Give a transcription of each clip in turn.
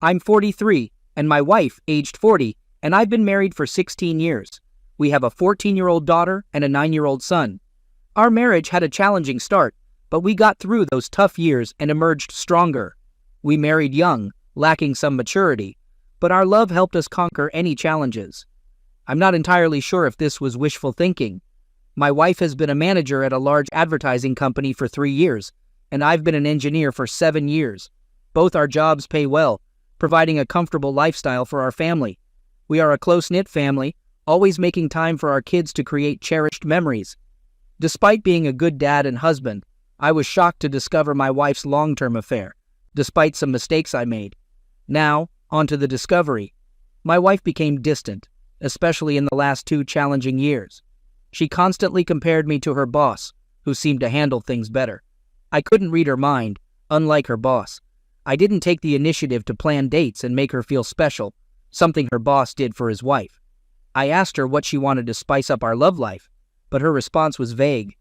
I'm 43, and my wife, aged 40, and I've been married for 16 years. We have a 14-year-old daughter and a 9-year-old son. Our marriage had a challenging start, but we got through those tough years and emerged stronger. We married young, lacking some maturity, but our love helped us conquer any challenges. I'm not entirely sure if this was wishful thinking. My wife has been a manager at a large advertising company for 3 years, and I've been an engineer for 7 years. Both our jobs pay well, providing a comfortable lifestyle for our family. We are a close-knit family, always making time for our kids to create cherished memories. Despite being a good dad and husband, I was shocked to discover my wife's long-term affair, despite some mistakes I made. Now, on to the discovery. My wife became distant, especially in the last 2 challenging years. She constantly compared me to her boss, who seemed to handle things better. I couldn't read her mind, unlike her boss. I didn't take the initiative to plan dates and make her feel special, something her boss did for his wife. I asked her what she wanted to spice up our love life, but her response was vague.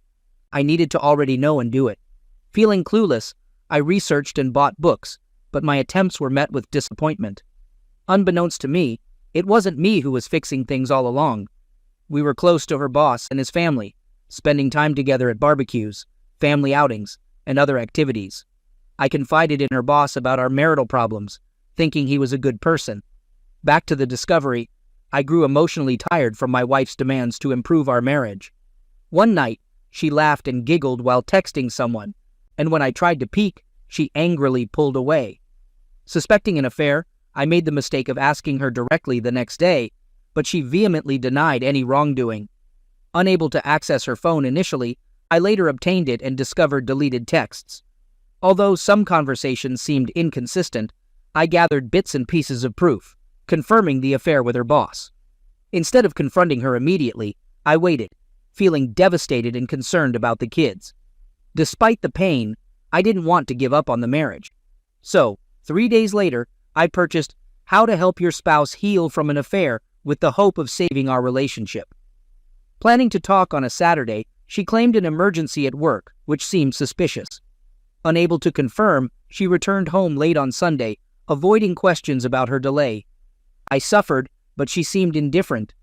I needed to already know and do it. Feeling clueless, I researched and bought books, but my attempts were met with disappointment. Unbeknownst to me, it wasn't me who was fixing things all along. We were close to her boss and his family, spending time together at barbecues, family outings, and other activities. I confided in her boss about our marital problems, thinking he was a good person. Back to the discovery, I grew emotionally tired from my wife's demands to improve our marriage. One night, she laughed and giggled while texting someone, and when I tried to peek, she angrily pulled away. Suspecting an affair, I made the mistake of asking her directly the next day, but she vehemently denied any wrongdoing. Unable to access her phone initially, I later obtained it and discovered deleted texts. Although some conversations seemed inconsistent, I gathered bits and pieces of proof, confirming the affair with her boss. Instead of confronting her immediately, I waited, feeling devastated and concerned about the kids. Despite the pain, I didn't want to give up on the marriage. So, 3 days later, I purchased How to Help Your Spouse Heal from an Affair with the hope of saving our relationship. Planning to talk on a Saturday, she claimed an emergency at work, which seemed suspicious. Unable to confirm, she returned home late on Sunday, avoiding questions about her delay. I suffered, but she seemed indifferent.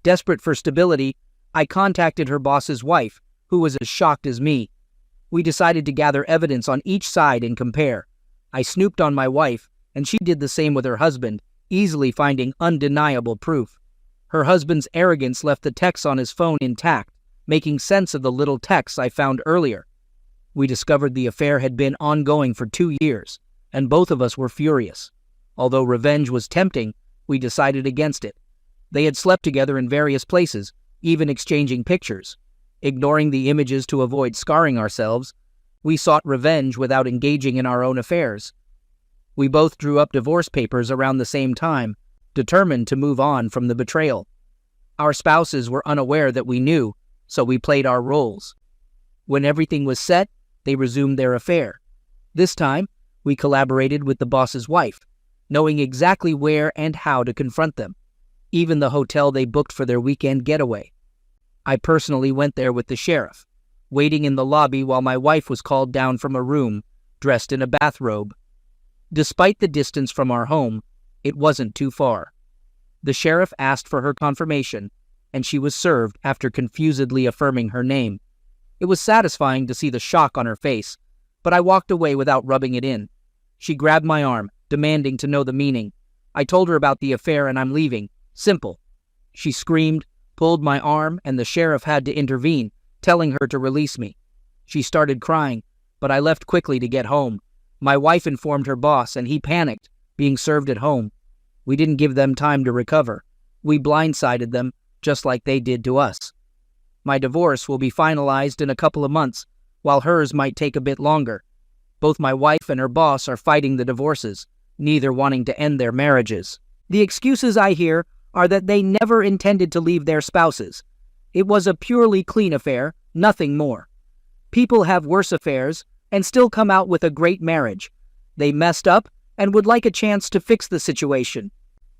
Desperate for stability, I contacted her boss's wife, who was as shocked as me. We decided to gather evidence on each side and compare. I snooped on my wife, and she did the same with her husband, easily finding undeniable proof. Her husband's arrogance left the texts on his phone intact, making sense of the little texts I found earlier. We discovered the affair had been ongoing for 2 years, and both of us were furious. Although revenge was tempting, we decided against it. They had slept together in various places, even exchanging pictures. Ignoring the images to avoid scarring ourselves, we sought revenge without engaging in our own affairs. We both drew up divorce papers around the same time, determined to move on from the betrayal. Our spouses were unaware that we knew, so we played our roles. When everything was set, they resumed their affair. This time, we collaborated with the boss's wife, knowing exactly where and how to confront them, even the hotel they booked for their weekend getaway. I personally went there with the sheriff, waiting in the lobby while my wife was called down from a room, dressed in a bathrobe. Despite the distance from our home, it wasn't too far. The sheriff asked for her confirmation, and she was served after confusedly affirming her name. It was satisfying to see the shock on her face, but I walked away without rubbing it in. She grabbed my arm, demanding to know the meaning. I told her about the affair and I'm leaving. Simple. She screamed, pulled my arm, and the sheriff had to intervene, telling her to release me. She started crying, but I left quickly to get home. My wife informed her boss, and he panicked, being served at home. We didn't give them time to recover. We blindsided them, just like they did to us. My divorce will be finalized in a couple of months, while hers might take a bit longer. Both my wife and her boss are fighting the divorces, neither wanting to end their marriages. The excuses I hear are that they never intended to leave their spouses. It was a purely clean affair, nothing more. People have worse affairs and still come out with a great marriage. They messed up and would like a chance to fix the situation.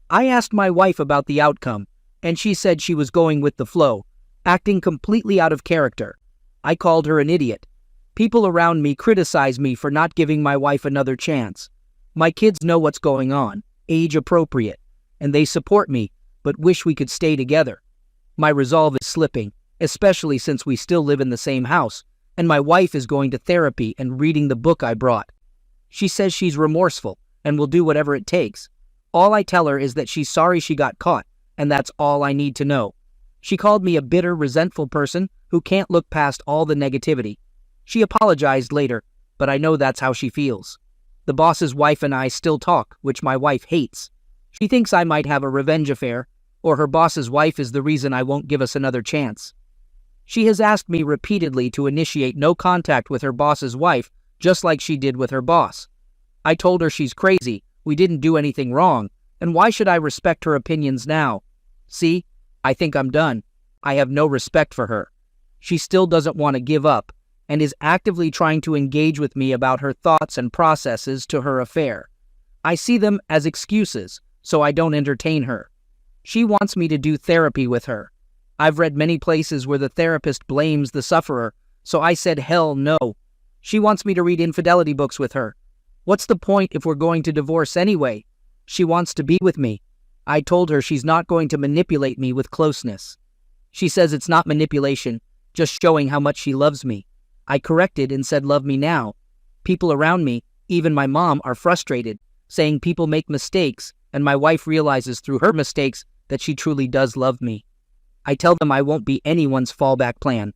I asked my wife about the outcome, and she said she was going with the flow, acting completely out of character. I called her an idiot. People around me criticize me for not giving my wife another chance. My kids know what's going on, age appropriate, and they support me, but wish we could stay together. My resolve is slipping, especially since we still live in the same house, and my wife is going to therapy and reading the book I brought. She says she's remorseful and will do whatever it takes. All I tell her is that she's sorry she got caught, and that's all I need to know. She called me a bitter, resentful person who can't look past all the negativity. She apologized later, but I know that's how she feels. The boss's wife and I still talk, which my wife hates. She thinks I might have a revenge affair, or her boss's wife is the reason I won't give us another chance. She has asked me repeatedly to initiate no contact with her boss's wife, just like she did with her boss. I told her she's crazy, we didn't do anything wrong, and why should I respect her opinions now? See, I think I'm done. I have no respect for her. She still doesn't want to give up, and is actively trying to engage with me about her thoughts and processes to her affair. I see them as excuses, so I don't entertain her. She wants me to do therapy with her. I've read many places where the therapist blames the sufferer, so I said hell no. She wants me to read infidelity books with her. What's the point if we're going to divorce anyway? She wants to be with me. I told her she's not going to manipulate me with closeness. She says it's not manipulation, just showing how much she loves me. I corrected and said love me now. People around me, even my mom, are frustrated, saying people make mistakes, and my wife realizes through her mistakes that she truly does love me. I tell them I won't be anyone's fallback plan.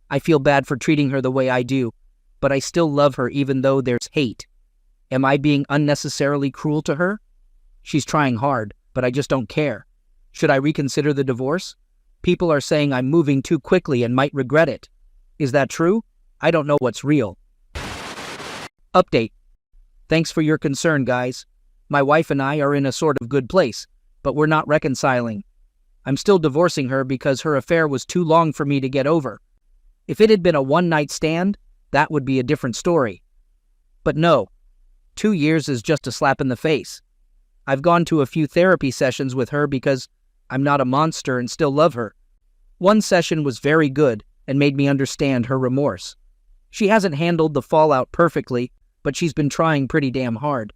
I feel bad for treating her the way I do, but I still love her even though there's hate. Am I being unnecessarily cruel to her? She's trying hard, but I just don't care. Should I reconsider the divorce? People are saying I'm moving too quickly and might regret it. Is that true? I don't know what's real. Update. Thanks for your concern, guys. My wife and I are in a sort of good place, but we're not reconciling. I'm still divorcing her because her affair was too long for me to get over. If it had been a one-night stand, that would be a different story. But no, 2 years is just a slap in the face. I've gone to a few therapy sessions with her because I'm not a monster and still love her. One session was very good and made me understand her remorse. She hasn't handled the fallout perfectly, but she's been trying pretty damn hard.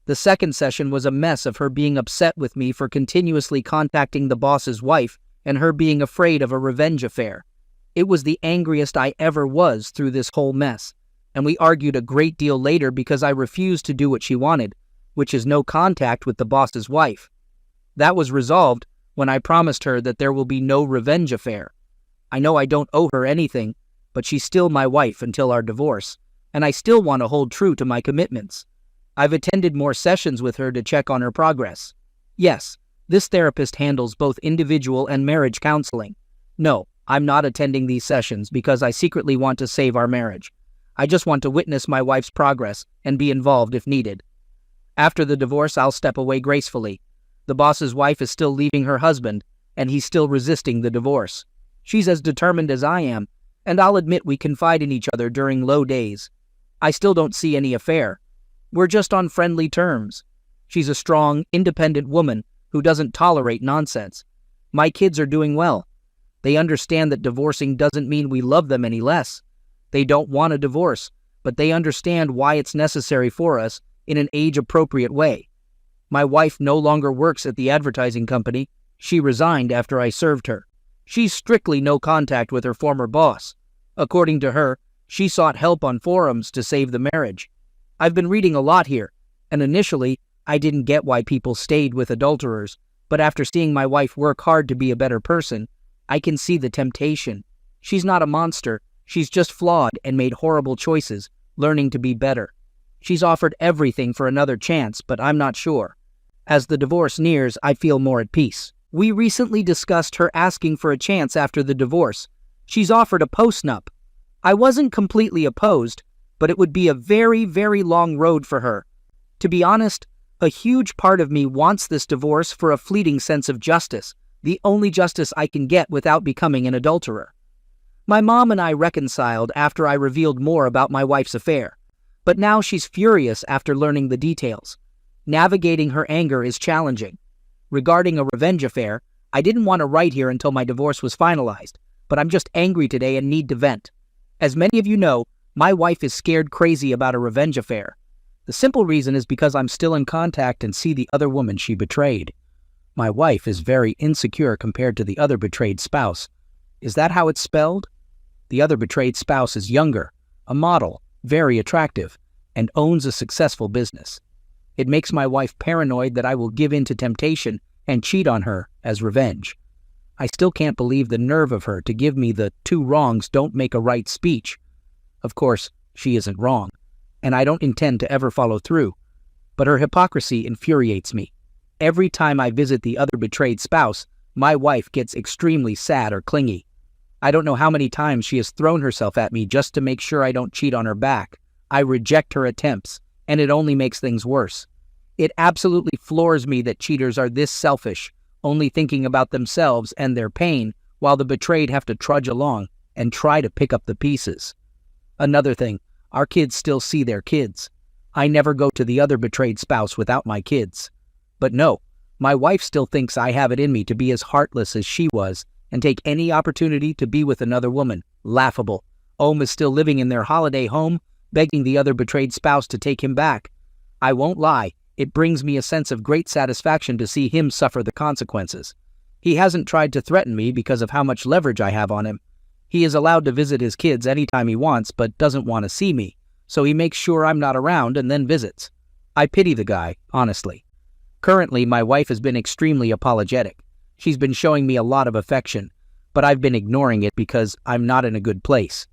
The second session was a mess of her being upset with me for continuously contacting the boss's wife and her being afraid of a revenge affair. It was the angriest I ever was through this whole mess, and we argued a great deal later because I refused to do what she wanted, which is no contact with the boss's wife. That was resolved when I promised her that there will be no revenge affair. I know I don't owe her anything, but she's still my wife until our divorce, and I still want to hold true to my commitments. I've attended more sessions with her to check on her progress. Yes, this therapist handles both individual and marriage counseling. No, I'm not attending these sessions because I secretly want to save our marriage. I just want to witness my wife's progress and be involved if needed. After the divorce, I'll step away gracefully. The boss's wife is still leaving her husband, and he's still resisting the divorce. She's as determined as I am, and I'll admit we confide in each other during low days. I still don't see any affair. We're just on friendly terms. She's a strong, independent woman who doesn't tolerate nonsense. My kids are doing well. They understand that divorcing doesn't mean we love them any less. They don't want a divorce, but they understand why it's necessary for us in an age-appropriate way. My wife no longer works at the advertising company. She resigned after I served her. She's strictly no contact with her former boss. According to her, she sought help on forums to save the marriage. I've been reading a lot here, and initially, I didn't get why people stayed with adulterers, but after seeing my wife work hard to be a better person, I can see the temptation. She's not a monster, she's just flawed and made horrible choices, learning to be better. She's offered everything for another chance, but I'm not sure. As the divorce nears, I feel more at peace. We recently discussed her asking for a chance after the divorce. She's offered a postnup. I wasn't completely opposed, but it would be a very, very long road for her. To be honest, a huge part of me wants this divorce for a fleeting sense of justice, the only justice I can get without becoming an adulterer. My mom and I reconciled after I revealed more about my wife's affair, but now she's furious after learning the details. Navigating her anger is challenging. Regarding a revenge affair, I didn't want to write here until my divorce was finalized, but I'm just angry today and need to vent. As many of you know, my wife is scared crazy about a revenge affair. The simple reason is because I'm still in contact and see the other woman she betrayed. My wife is very insecure compared to the other betrayed spouse. Is that how it's spelled? The other betrayed spouse is younger, a model, very attractive, and owns a successful business. It makes my wife paranoid that I will give in to temptation and cheat on her as revenge. I still can't believe the nerve of her to give me the two wrongs don't make a right speech. Of course, she isn't wrong, and I don't intend to ever follow through, but her hypocrisy infuriates me. Every time I visit the other betrayed spouse, my wife gets extremely sad or clingy. I don't know how many times she has thrown herself at me just to make sure I don't cheat on her back. I reject her attempts, and it only makes things worse. It absolutely floors me that cheaters are this selfish, only thinking about themselves and their pain, while the betrayed have to trudge along and try to pick up the pieces. Another thing, our kids still see their kids. I never go to the other betrayed spouse without my kids. But no, my wife still thinks I have it in me to be as heartless as she was and take any opportunity to be with another woman. Laughable. Ohm is still living in their holiday home, begging the other betrayed spouse to take him back. I won't lie, it brings me a sense of great satisfaction to see him suffer the consequences. He hasn't tried to threaten me because of how much leverage I have on him. He is allowed to visit his kids anytime he wants but doesn't want to see me, so he makes sure I'm not around and then visits. I pity the guy, honestly. Currently, my wife has been extremely apologetic. She's been showing me a lot of affection, but I've been ignoring it because I'm not in a good place.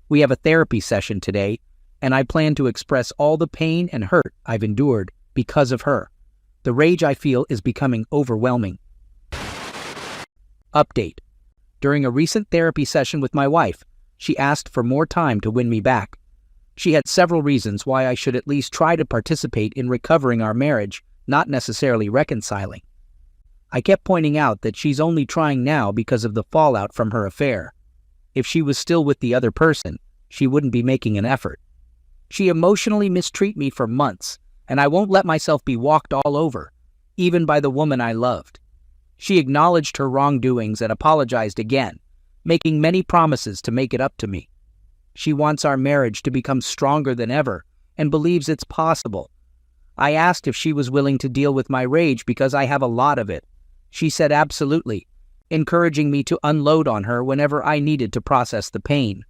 We have a therapy session today, and I plan to express all the pain and hurt I've endured because of her. The rage I feel is becoming overwhelming. Update. During a recent therapy session with my wife, she asked for more time to win me back. She had several reasons why I should at least try to participate in recovering our marriage, not necessarily reconciling. I kept pointing out that she's only trying now because of the fallout from her affair. If she was still with the other person, she wouldn't be making an effort. She emotionally mistreated me for months, and I won't let myself be walked all over, even by the woman I loved. She acknowledged her wrongdoings and apologized again, making many promises to make it up to me. She wants our marriage to become stronger than ever and believes it's possible. I asked if she was willing to deal with my rage because I have a lot of it. She said absolutely, encouraging me to unload on her whenever I needed to process the pain.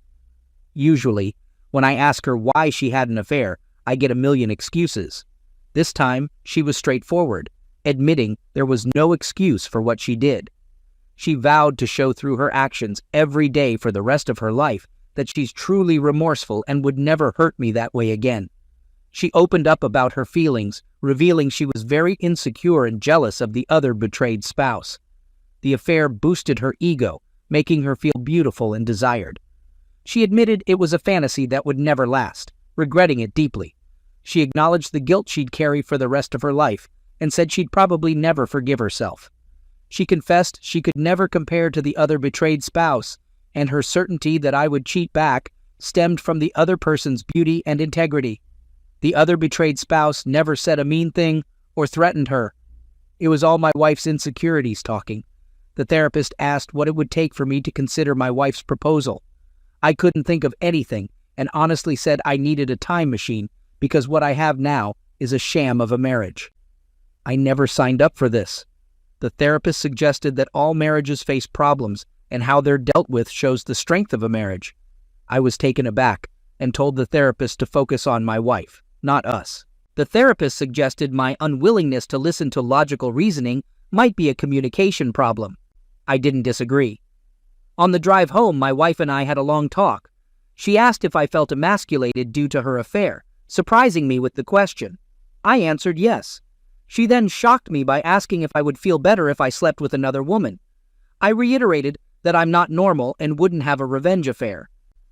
Usually, when I ask her why she had an affair, I get a million excuses. This time, she was straightforward, admitting there was no excuse for what she did. She vowed to show through her actions every day for the rest of her life that she's truly remorseful and would never hurt me that way again. She opened up about her feelings, revealing she was very insecure and jealous of the other betrayed spouse. The affair boosted her ego, making her feel beautiful and desired. She admitted it was a fantasy that would never last, regretting it deeply. She acknowledged the guilt she'd carry for the rest of her life and said she'd probably never forgive herself. She confessed she could never compare to the other betrayed spouse, and her certainty that I would cheat back stemmed from the other person's beauty and integrity. The other betrayed spouse never said a mean thing or threatened her. It was all my wife's insecurities talking. The therapist asked what it would take for me to consider my wife's proposal. I couldn't think of anything and honestly said I needed a time machine because what I have now is a sham of a marriage. I never signed up for this. The therapist suggested that all marriages face problems and how they're dealt with shows the strength of a marriage. I was taken aback and told the therapist to focus on my wife, not us. The therapist suggested my unwillingness to listen to logical reasoning might be a communication problem. I didn't disagree. On the drive home, my wife and I had a long talk. She asked if I felt emasculated due to her affair, surprising me with the question. I answered yes. She then shocked me by asking if I would feel better if I slept with another woman. I reiterated that I'm not normal and wouldn't have a revenge affair.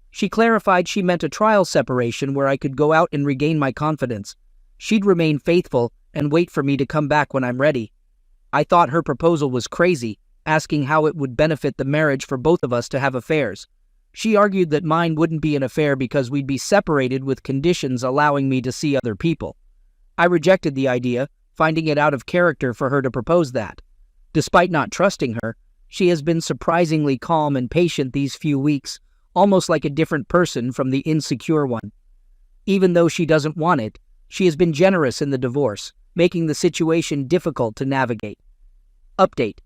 She clarified she meant a trial separation where I could go out and regain my confidence. She'd remain faithful and wait for me to come back when I'm ready. I thought her proposal was crazy, asking how it would benefit the marriage for both of us to have affairs. She argued that mine wouldn't be an affair because we'd be separated with conditions allowing me to see other people. I rejected the idea, finding it out of character for her to propose that. Despite not trusting her, she has been surprisingly calm and patient these few weeks, almost like a different person from the insecure one. Even though she doesn't want it, She has been generous in the divorce, making the situation difficult to navigate. Update.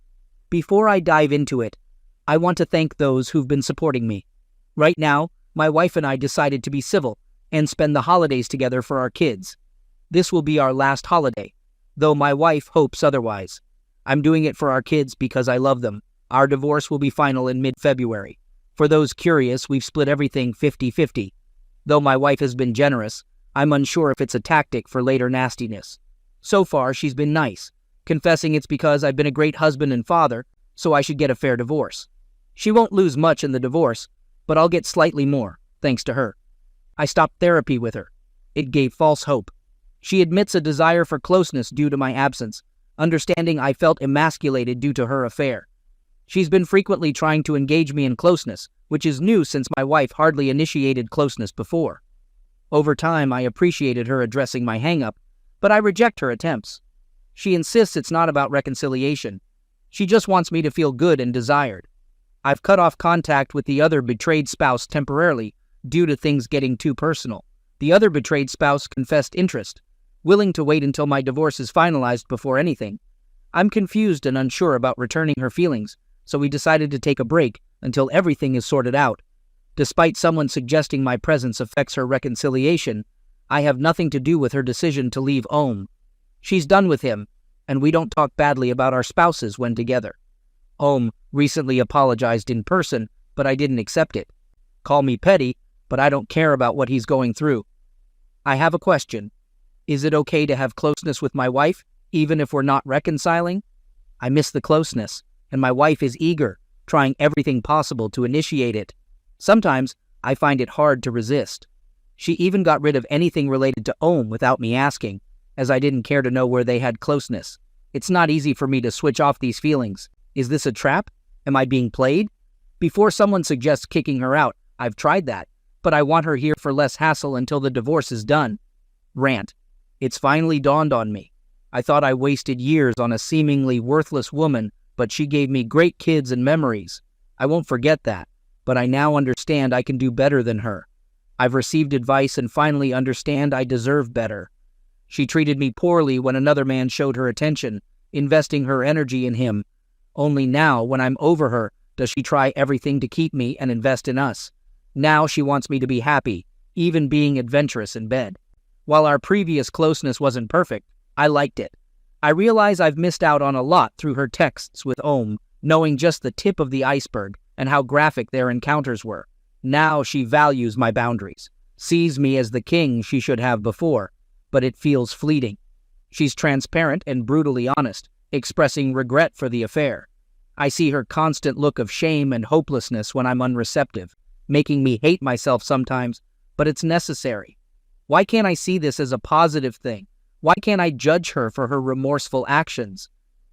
Before I dive into it, I want to thank those who've been supporting me. Right now, my wife and I decided to be civil and spend the holidays together for our kids. This will be our last holiday, though my wife hopes otherwise. I'm doing it for our kids because I love them. Our divorce will be final in mid-February. For those curious, we've split everything 50-50. Though my wife has been generous, I'm unsure if it's a tactic for later nastiness. So far, she's been nice, confessing it's because I've been a great husband and father, so I should get a fair divorce. She won't lose much in the divorce, but I'll get slightly more, thanks to her. I stopped therapy with her. It gave false hope. She admits a desire for closeness due to my absence, understanding I felt emasculated due to her affair. She's been frequently trying to engage me in closeness, which is new since my wife hardly initiated closeness before. Over time, I appreciated her addressing my hang-up, but I reject her attempts. She insists it's not about reconciliation. She just wants me to feel good and desired. I've cut off contact with the other betrayed spouse temporarily due to things getting too personal. The other betrayed spouse confessed interest, willing to wait until my divorce is finalized before anything. I'm confused and unsure about returning her feelings, so we decided to take a break until everything is sorted out. Despite someone suggesting my presence affects her reconciliation, I have nothing to do with her decision to leave Ohm. She's done with him, and we don't talk badly about our spouses when together. Ohm recently apologized in person, but I didn't accept it. Call me petty, but I don't care about what he's going through. I have a question. Is it okay to have closeness with my wife, even if we're not reconciling? I miss the closeness, and my wife is eager, trying everything possible to initiate it. Sometimes I find it hard to resist. She even got rid of anything related to Ohm without me asking, as I didn't care to know where they had closeness. It's not easy for me to switch off these feelings. Is this a trap? Am I being played? Before someone suggests kicking her out, I've tried that, but I want her here for less hassle until the divorce is done. Rant. It's finally dawned on me. I thought I wasted years on a seemingly worthless woman, but she gave me great kids and memories. I won't forget that, but I now understand I can do better than her. I've received advice and finally understand I deserve better. She treated me poorly when another man showed her attention, investing her energy in him. Only now, when I'm over her, does she try everything to keep me and invest in us. Now she wants me to be happy, even being adventurous in bed. While our previous closeness wasn't perfect, I liked it. I realize I've missed out on a lot through her texts with Ohm, knowing just the tip of the iceberg and how graphic their encounters were. Now she values my boundaries, sees me as the king she should have before, but it feels fleeting. She's transparent and brutally honest, expressing regret for the affair. I see her constant look of shame and hopelessness when I'm unreceptive, making me hate myself sometimes, but it's necessary. Why can't I see this as a positive thing? Why can't I judge her for her remorseful actions?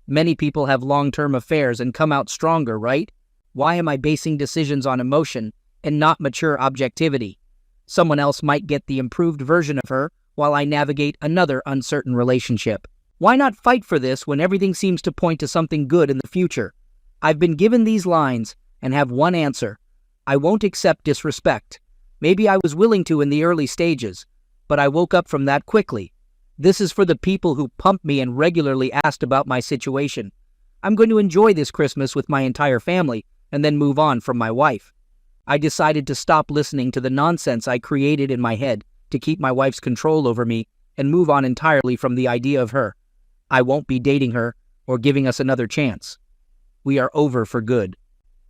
Many people have long-term affairs and come out stronger, right? Why am I basing decisions on emotion and not mature objectivity? Someone else might get the improved version of her while I navigate another uncertain relationship. Why not fight for this when everything seems to point to something good in the future? I've been given these lines and have one answer. I won't accept disrespect. Maybe I was willing to in the early stages, but I woke up from that quickly. This is for the people who pumped me and regularly asked about my situation. I'm going to enjoy this Christmas with my entire family and then move on from my wife. I decided to stop listening to the nonsense I created in my head to keep my wife's control over me and move on entirely from the idea of her. I won't be dating her or giving us another chance. We are over for good.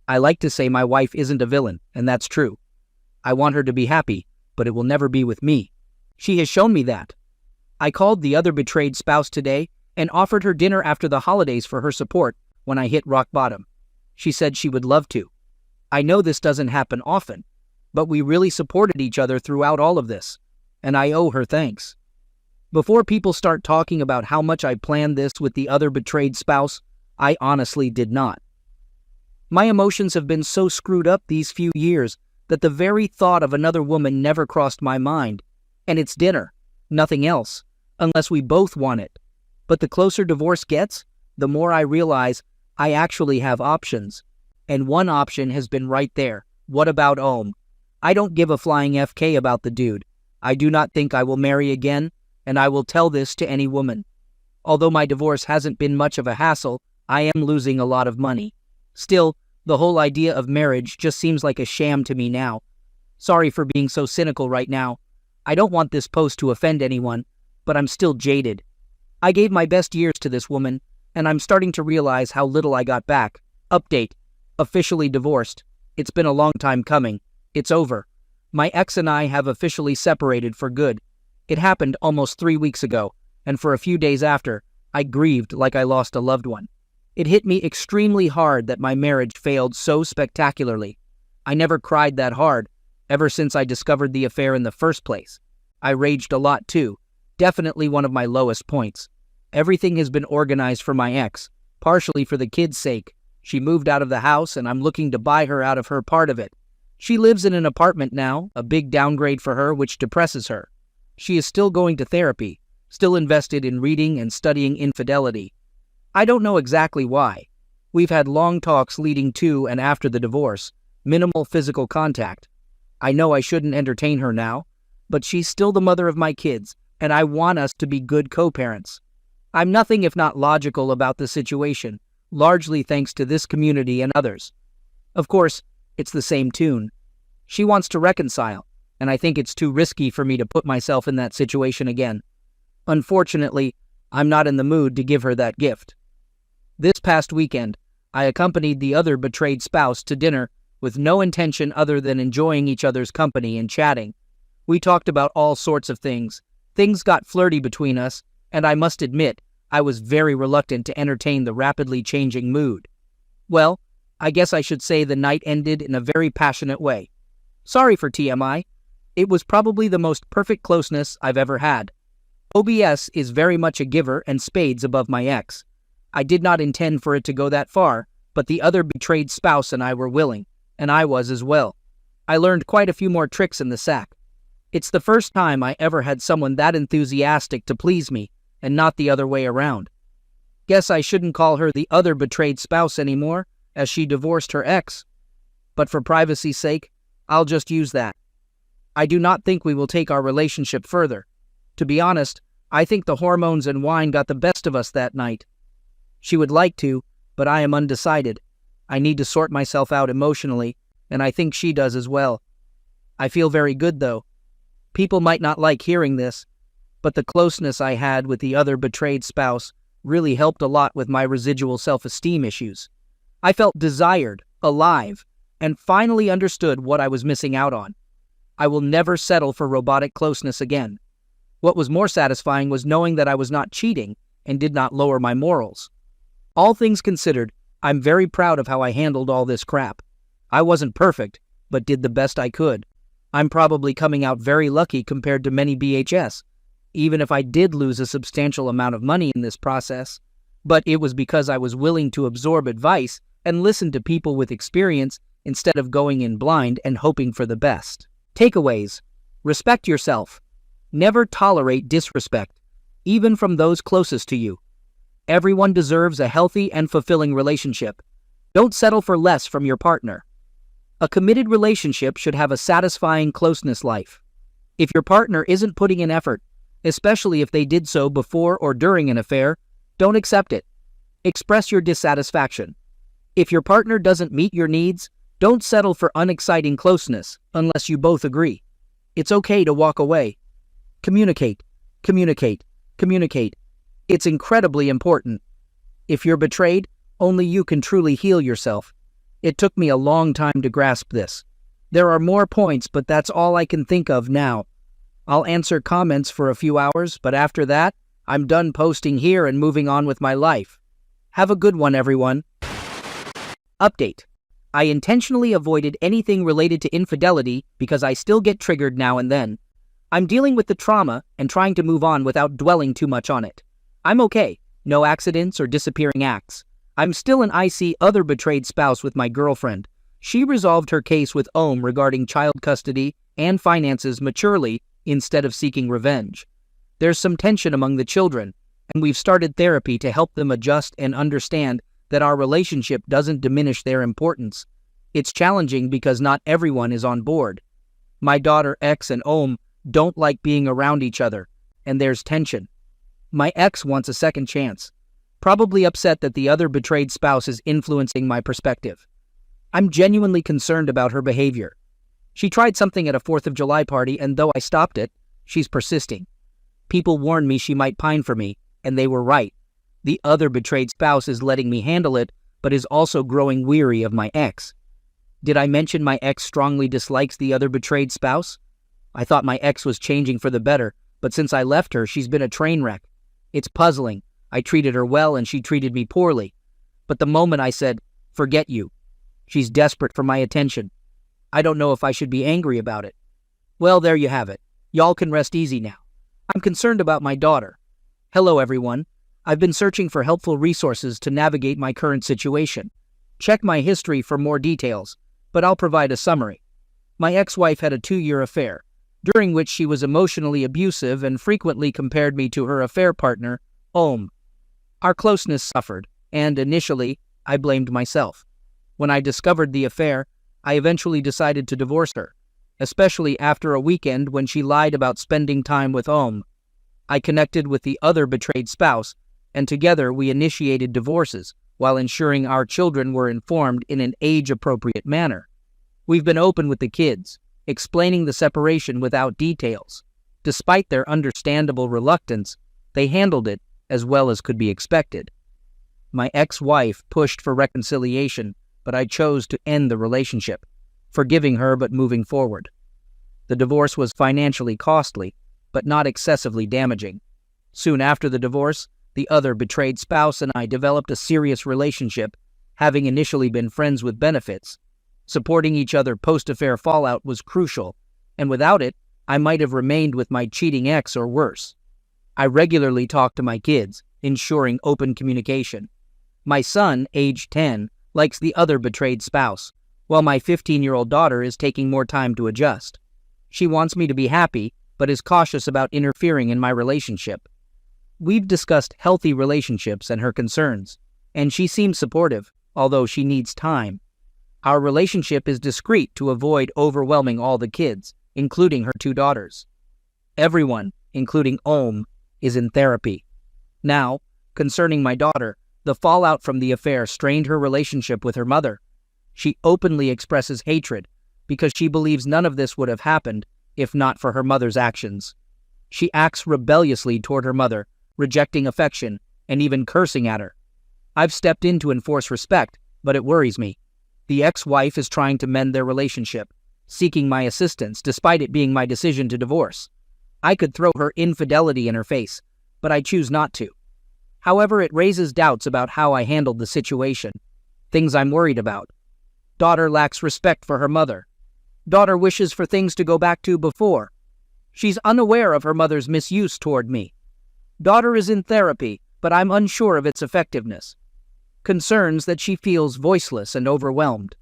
I like to say my wife isn't a villain, and that's true. I want her to be happy, but it will never be with me. She has shown me that. I called the other betrayed spouse today and offered her dinner after the holidays for her support when I hit rock bottom. She said she would love to. I know this doesn't happen often, but we really supported each other throughout all of this, and I owe her thanks. Before people start talking about how much I planned this with the other betrayed spouse, I honestly did not. My emotions have been so screwed up these few years that the very thought of another woman never crossed my mind. And it's dinner, nothing else, unless we both want it. But the closer divorce gets, the more I realize I actually have options. And one option has been right there. What about Ohm? I don't give a flying FK about the dude. I do not think I will marry again, and I will tell this to any woman. Although my divorce hasn't been much of a hassle, I am losing a lot of money. Still, the whole idea of marriage just seems like a sham to me now. Sorry for being so cynical right now. I don't want this post to offend anyone, but I'm still jaded. I gave my best years to this woman, and I'm starting to realize how little I got back. Update. Officially divorced. It's been a long time coming. It's over. My ex and I have officially separated for good. It happened almost 3 weeks ago, and for a few days after, I grieved like I lost a loved one. It hit me extremely hard that my marriage failed so spectacularly. I never cried that hard, ever since I discovered the affair in the first place. I raged a lot too, definitely one of my lowest points. Everything has been organized for my ex, partially for the kids' sake. She moved out of the house and I'm looking to buy her out of her part of it. She lives in an apartment now, a big downgrade for her which depresses her. She is still going to therapy, still invested in reading and studying infidelity. I don't know exactly why. We've had long talks leading to and after the divorce, minimal physical contact. I know I shouldn't entertain her now, but she's still the mother of my kids, and I want us to be good co-parents. I'm nothing if not logical about the situation, largely thanks to this community and others. Of course, it's the same tune. She wants to reconcile, and I think it's too risky for me to put myself in that situation again. Unfortunately, I'm not in the mood to give her that gift. This past weekend, I accompanied the other betrayed spouse to dinner with no intention other than enjoying each other's company and chatting. We talked about all sorts of things. Things got flirty between us, and I must admit, I was very reluctant to entertain the rapidly changing mood. Well, I guess I should say the night ended in a very passionate way. Sorry for TMI. It was probably the most perfect closeness I've ever had. OBS is very much a giver and spades above my ex. I did not intend for it to go that far, but the other betrayed spouse and I were willing, and I was as well. I learned quite a few more tricks in the sack. It's the first time I ever had someone that enthusiastic to please me, and not the other way around. Guess I shouldn't call her the other betrayed spouse anymore, as she divorced her ex. But for privacy's sake, I'll just use that. I do not think we will take our relationship further. To be honest, I think the hormones and wine got the best of us that night. She would like to, but I am undecided. I need to sort myself out emotionally, and I think she does as well. I feel very good though. People might not like hearing this, but the closeness I had with the other betrayed spouse really helped a lot with my residual self-esteem issues. I felt desired, alive, and finally understood what I was missing out on. I will never settle for robotic closeness again. What was more satisfying was knowing that I was not cheating and did not lower my morals. All things considered, I'm very proud of how I handled all this crap. I wasn't perfect, but did the best I could. I'm probably coming out very lucky compared to many BHS, even if I did lose a substantial amount of money in this process. But it was because I was willing to absorb advice and listen to people with experience instead of going in blind and hoping for the best. Takeaways. Respect yourself. Never tolerate disrespect, even from those closest to you. Everyone deserves a healthy and fulfilling relationship. Don't settle for less from your partner. A committed relationship should have a satisfying closeness life. If your partner isn't putting in effort, especially if they did so before or during an affair, don't accept it. Express your dissatisfaction. If your partner doesn't meet your needs, don't settle for unexciting closeness unless you both agree. It's okay to walk away. Communicate, communicate, communicate. It's incredibly important. If you're betrayed, only you can truly heal yourself. It took me a long time to grasp this. There are more points, but that's all I can think of now. I'll answer comments for a few hours, but after that, I'm done posting here and moving on with my life. Have a good one, everyone. Update. I intentionally avoided anything related to infidelity because I still get triggered now and then. I'm dealing with the trauma and trying to move on without dwelling too much on it. I'm okay. No accidents or disappearing acts. I'm still an IC other betrayed spouse with my girlfriend. She resolved her case with OM regarding child custody and finances maturely instead of seeking revenge. There's some tension among the children, and we've started therapy to help them adjust and understand that our relationship doesn't diminish their importance. It's challenging because not everyone is on board. My daughter X and OM don't like being around each other, and there's tension. My ex wants a second chance, probably upset that the other betrayed spouse is influencing my perspective. I'm genuinely concerned about her behavior. She tried something at a 4th of July party, and though I stopped it, she's persisting. People warned me she might pine for me, and they were right. The other betrayed spouse is letting me handle it, but is also growing weary of my ex. Did I mention my ex strongly dislikes the other betrayed spouse? I thought my ex was changing for the better, but since I left her, she's been a train wreck. It's puzzling. I treated her well and she treated me poorly. But the moment I said, "Forget you," she's desperate for my attention. I don't know if I should be angry about it. Well, there you have it. Y'all can rest easy now. I'm concerned about my daughter. Hello, everyone. I've been searching for helpful resources to navigate my current situation. Check my history for more details, but I'll provide a summary. My ex-wife had a 2-year affair, during which she was emotionally abusive and frequently compared me to her affair partner, Om. Our closeness suffered, and initially, I blamed myself. When I discovered the affair, I eventually decided to divorce her, especially after a weekend when she lied about spending time with Om. I connected with the other betrayed spouse, and together we initiated divorces while ensuring our children were informed in an age-appropriate manner. We've been open with the kids, explaining the separation without details. Despite their understandable reluctance, they handled it as well as could be expected. My ex-wife pushed for reconciliation, but I chose to end the relationship, forgiving her but moving forward. The divorce was financially costly, but not excessively damaging. Soon after the divorce, the other betrayed spouse and I developed a serious relationship, having initially been friends with benefits. Supporting each other post-affair fallout was crucial, and without it, I might have remained with my cheating ex or worse. I regularly talk to my kids, ensuring open communication. My son, aged 10, likes the other betrayed spouse, while my 15-year-old daughter is taking more time to adjust. She wants me to be happy, but is cautious about interfering in my relationship. We've discussed healthy relationships and her concerns, and she seems supportive, although she needs time. Our relationship is discreet to avoid overwhelming all the kids, including her 2 daughters. Everyone, including Om, is in therapy. Now, concerning my daughter, the fallout from the affair strained her relationship with her mother. She openly expresses hatred because she believes none of this would have happened if not for her mother's actions. She acts rebelliously toward her mother, rejecting affection and even cursing at her. I've stepped in to enforce respect, but it worries me. The ex-wife is trying to mend their relationship, seeking my assistance despite it being my decision to divorce. I could throw her infidelity in her face, but I choose not to. However, it raises doubts about how I handled the situation. Things I'm worried about. Daughter lacks respect for her mother. Daughter wishes for things to go back to before. She's unaware of her mother's misuse toward me. Daughter is in therapy, but I'm unsure of its effectiveness. Concerns that she feels voiceless and overwhelmed.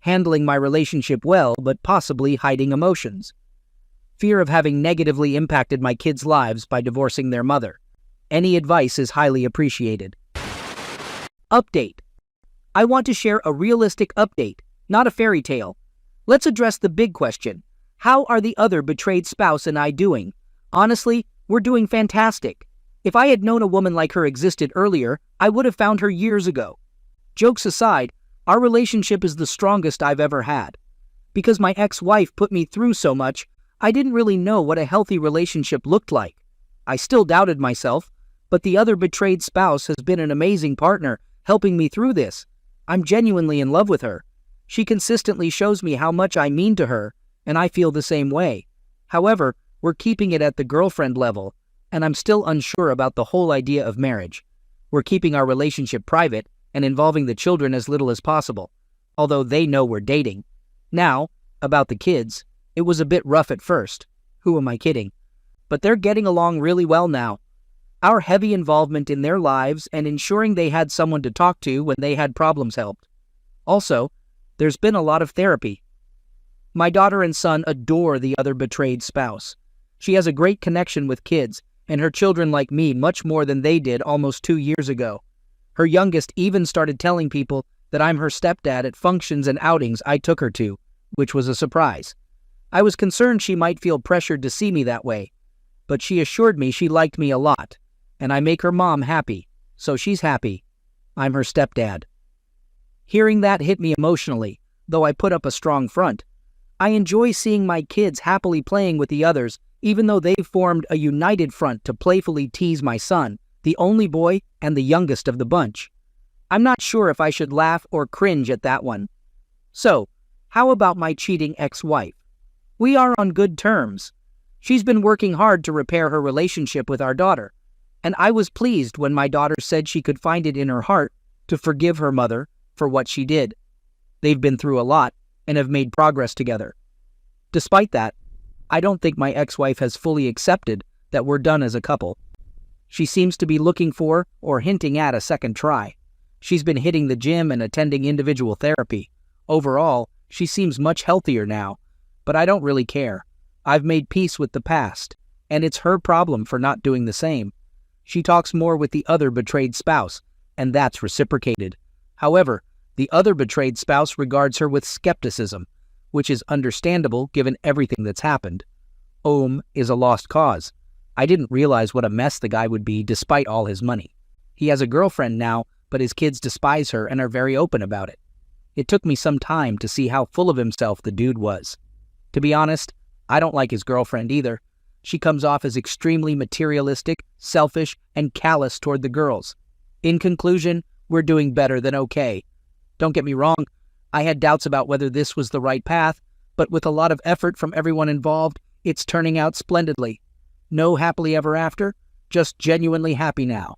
Handling my relationship well, but possibly hiding emotions. Fear of having negatively impacted my kids' lives by divorcing their mother. Any advice is highly appreciated. Update. I want to share a realistic update, not a fairy tale. Let's address the big question. How are the other betrayed spouse and I doing? Honestly, we're doing fantastic. If I had known a woman like her existed earlier, I would have found her years ago. Jokes aside, our relationship is the strongest I've ever had. Because my ex-wife put me through so much, I didn't really know what a healthy relationship looked like. I still doubted myself, but the other betrayed spouse has been an amazing partner, helping me through this. I'm genuinely in love with her. She consistently shows me how much I mean to her, and I feel the same way. However, we're keeping it at the girlfriend level, and I'm still unsure about the whole idea of marriage. We're keeping our relationship private and involving the children as little as possible, although they know we're dating. Now, about the kids, it was a bit rough at first. Who am I kidding? But they're getting along really well now. Our heavy involvement in their lives and ensuring they had someone to talk to when they had problems helped. Also, there's been a lot of therapy. My daughter and son adore the other betrayed spouse. She has a great connection with kids, and her children like me much more than they did almost 2 years ago. Her youngest even started telling people that I'm her stepdad at functions and outings I took her to, which was a surprise. I was concerned she might feel pressured to see me that way, but she assured me she liked me a lot, and I make her mom happy, so she's happy. I'm her stepdad. Hearing that hit me emotionally, though I put up a strong front. I enjoy seeing my kids happily playing with the others, even though they've formed a united front to playfully tease my son, the only boy and the youngest of the bunch. I'm not sure if I should laugh or cringe at that one. So, how about my cheating ex-wife? We are on good terms. She's been working hard to repair her relationship with our daughter, and I was pleased when my daughter said she could find it in her heart to forgive her mother for what she did. They've been through a lot and have made progress together. Despite that, I don't think my ex-wife has fully accepted that we're done as a couple. She seems to be looking for or hinting at a second try. She's been hitting the gym and attending individual therapy. Overall, she seems much healthier now, but I don't really care. I've made peace with the past, and it's her problem for not doing the same. She talks more with the other betrayed spouse, and that's reciprocated. However, the other betrayed spouse regards her with skepticism, which is understandable given everything that's happened. Ohm is a lost cause. I didn't realize what a mess the guy would be despite all his money. He has a girlfriend now, but his kids despise her and are very open about it. It took me some time to see how full of himself the dude was. To be honest, I don't like his girlfriend either. She comes off as extremely materialistic, selfish, and callous toward the girls. In conclusion, we're doing better than okay. Don't get me wrong, I had doubts about whether this was the right path, but with a lot of effort from everyone involved, it's turning out splendidly. No happily ever after, just genuinely happy now.